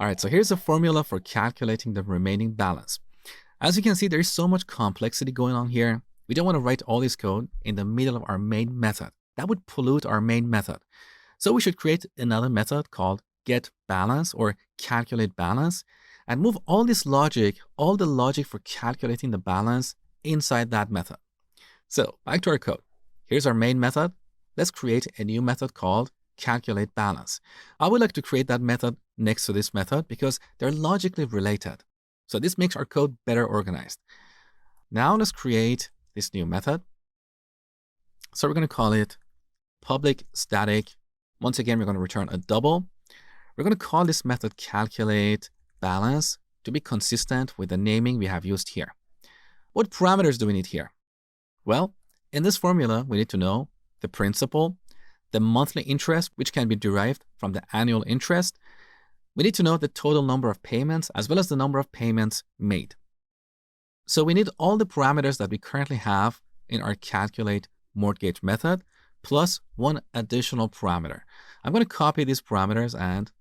All right, so here's a formula for calculating the remaining balance. As you can see, there's so much complexity going on here. We don't want to write all this code in the middle of our main method. That would pollute our main method. So we should create another method called getBalance or calculateBalance and move all this logic, all the logic for calculating the balance inside that method. So back to our code. Here's our main method. Let's create a new method called calculateBalance. I would like to create that method next to this method because they're logically related. So this makes our code better organized. Now let's create this new method. So we're going to call it public static. Once again, we're going to return a double. We're going to call this method calculateBalance to be consistent with the naming we have used here. What parameters do we need here? Well, in this formula, we need to know the principal, the monthly interest, which can be derived from the annual interest. We need to know the total number of payments as well as the number of payments made. So we need all the parameters that we currently have in our calculate mortgage method plus one additional parameter. I'm going to copy these parameters and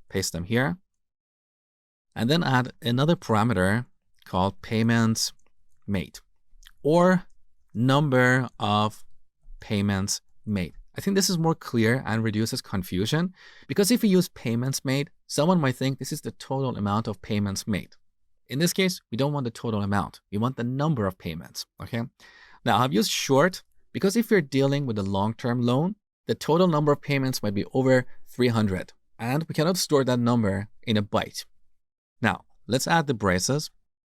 paste them here. And then add another parameter called payments made or number of payments made. I think this is more clear and reduces confusion because if we use payments made, someone might think this is the total amount of payments made. In this case, we don't want the total amount. We want the number of payments, okay? Now, I've used short because if you're dealing with a long-term loan, the total number of payments might be over 300, and we cannot store that number in a byte. Now, let's add the braces.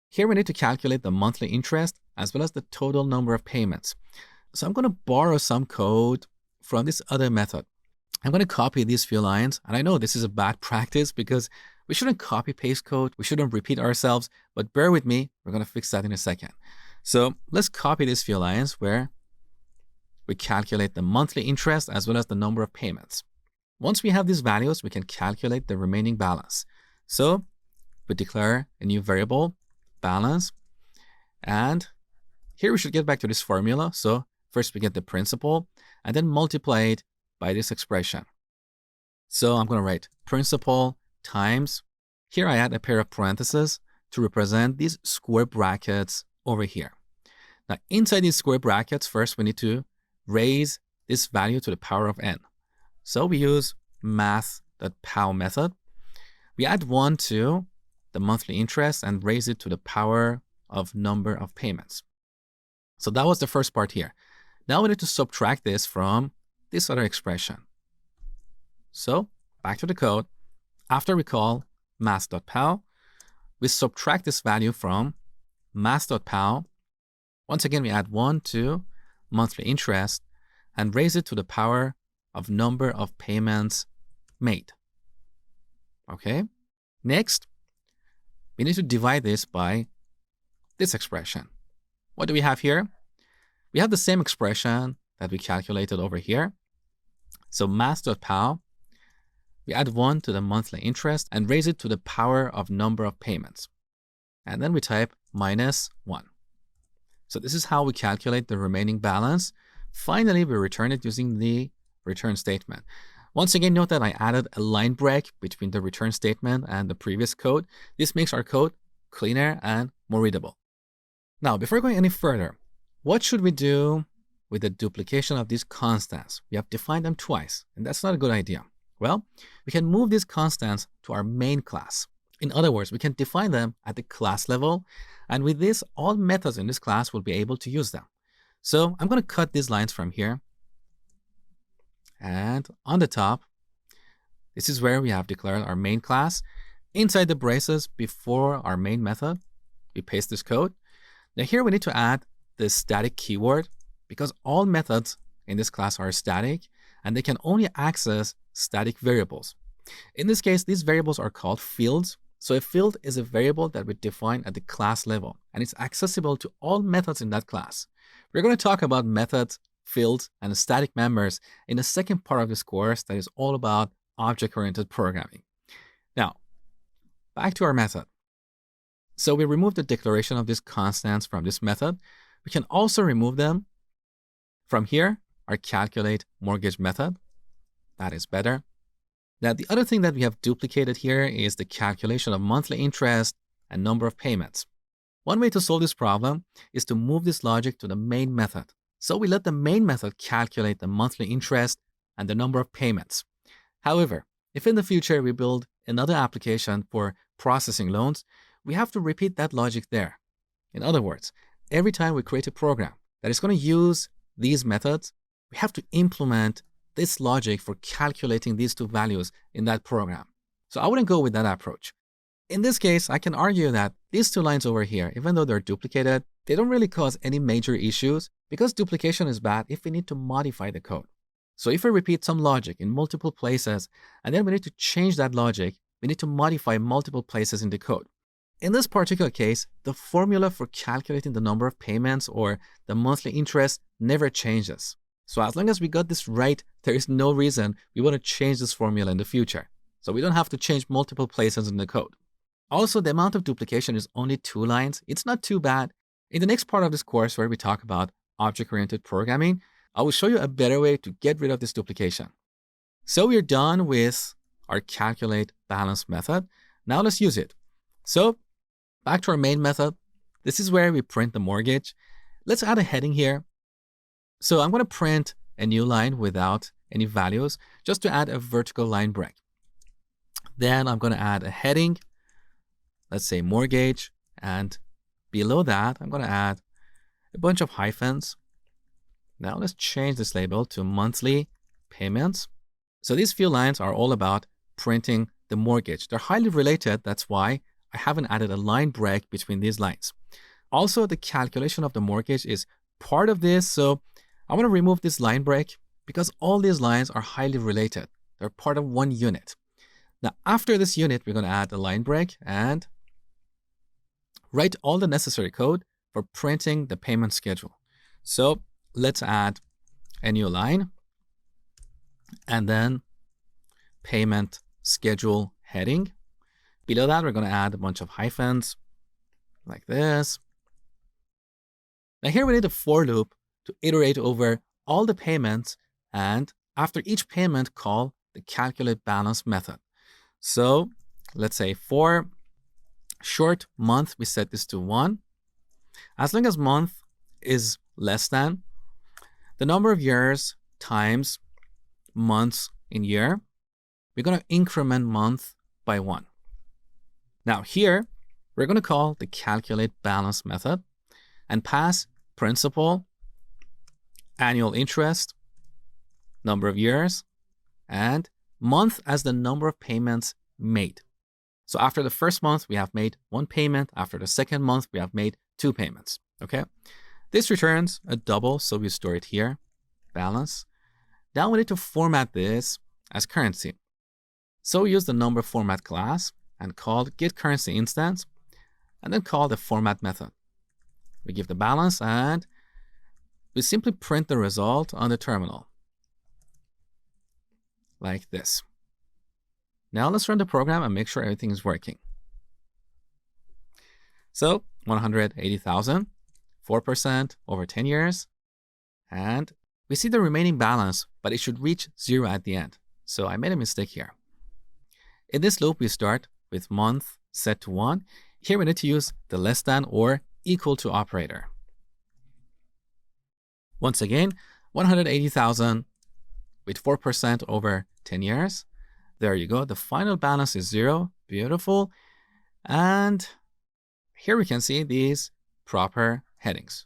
Here we need to calculate the monthly interest as well as the total number of payments. So I'm going to borrow some code from this other method. I'm going to copy these few lines. And I know this is a bad practice because we shouldn't copy paste code. We shouldn't repeat ourselves, but bear with me. We're going to fix that in a second. So let's copy these few lines where we calculate the monthly interest as well as the number of payments. Once we have these values, we can calculate the remaining balance. So we declare a new variable, balance. And here we should get back to this formula. So first we get the principal and then multiply it by this expression. So I'm going to write principal times. Here I add a pair of parentheses to represent these square brackets over here. Now inside these square brackets, first we need to raise this value to the power of n. So we use math.pow method. We add 1 to the monthly interest and raise it to the power of number of payments. So that was the first part here. Now we need to subtract this from this other expression. So back to the code. After we call math.pow, we subtract this value from math.pow. Once again, we add 1 to monthly interest and raise it to the power of number of payments made. Okay. Next, we need to divide this by this expression. What do we have here? We have the same expression that we calculated over here. So math.pow, we add 1 to the monthly interest and raise it to the power of number of payments. And then we type minus 1. So this is how we calculate the remaining balance. Finally, we return it using the return statement. Once again, note that I added a line break between the return statement and the previous code. This makes our code cleaner and more readable. Now, before going any further, what should we do with the duplication of these constants? We have defined them twice, and that's not a good idea. Well, we can move these constants to our main class. In other words, we can define them at the class level, and with this, all methods in this class will be able to use them. So I'm going to cut these lines from here. And on the top, this is where we have declared our main class. Inside the braces before our main method, we paste this code. Now here we need to add the static keyword because all methods in this class are static and they can only access static variables. In this case, these variables are called fields. So a field is a variable that we define at the class level and it's accessible to all methods in that class. We're going to talk about methods, fields, and static members in the second part of this course that is all about object-oriented programming. Now, back to our method. So we remove the declaration of these constants from this method. We can also remove them from here, our calculate mortgage method. That is better. Now, the other thing that we have duplicated here is the calculation of monthly interest and number of payments. One way to solve this problem is to move this logic to the main method. So we let the main method calculate the monthly interest and the number of payments. However, if in the future we build another application for processing loans, we have to repeat that logic there. In other words, every time we create a program that is going to use these methods, we have to implement this logic for calculating these two values in that program. So I wouldn't go with that approach. In this case, I can argue that these two lines over here, even though they're duplicated, they don't really cause any major issues because duplication is bad if we need to modify the code. So if we repeat some logic in multiple places, and then we need to change that logic, we need to modify multiple places in the code. In this particular case, the formula for calculating the number of payments or the monthly interest never changes. So as long as we got this right, there is no reason we want to change this formula in the future. So we don't have to change multiple places in the code. Also, the amount of duplication is only 2 lines. It's not too bad. In the next part of this course where we talk about object-oriented programming, I will show you a better way to get rid of this duplication. So we're done with our calculate balance method. Now let's use it. So back to our main method. This is where we print the mortgage. Let's add a heading here. So I'm going to print a new line without any values just to add a vertical line break. Then I'm going to add a heading, let's say mortgage, and below that I'm going to add a bunch of hyphens. Now let's change this label to monthly payments. So these few lines are all about printing the mortgage. They're highly related. That's why I haven't added a line break between these lines. Also, the calculation of the mortgage is part of this. So I want to remove this line break because all these lines are highly related. They're part of one unit. Now, after this unit, we're going to add a line break and write all the necessary code for printing the payment schedule. So let's add a new line and then payment schedule heading. Below that, we're going to add a bunch of hyphens like this. Now here we need a for loop to iterate over all the payments, and after each payment, call the calculate balance method. So let's say for short month, we set this to 1. As long as month is less than the number of years times months in year, we're going to increment month by 1. Now here, we're going to call the calculate balance method and pass principal, annual interest, number of years, and month as the number of payments made. So after the first month, we have made 1 payment. After the second month, we have made 2 payments. Okay. This returns a double, so we store it here, balance. Now we need to format this as currency. So we use the number format class and call getCurrency instance, and then call the format method. We give the balance and we simply print the result on the terminal like this. Now let's run the program and make sure everything is working. So 180,000, 4% over 10 years. And we see the remaining balance, but it should reach 0 at the end. So I made a mistake here. In this loop, we start with month set to 1. Here we need to use the less than or equal to operator. Once again, 180,000 with 4% over 10 years. There you go. The final balance is 0. Beautiful. And here we can see these proper headings.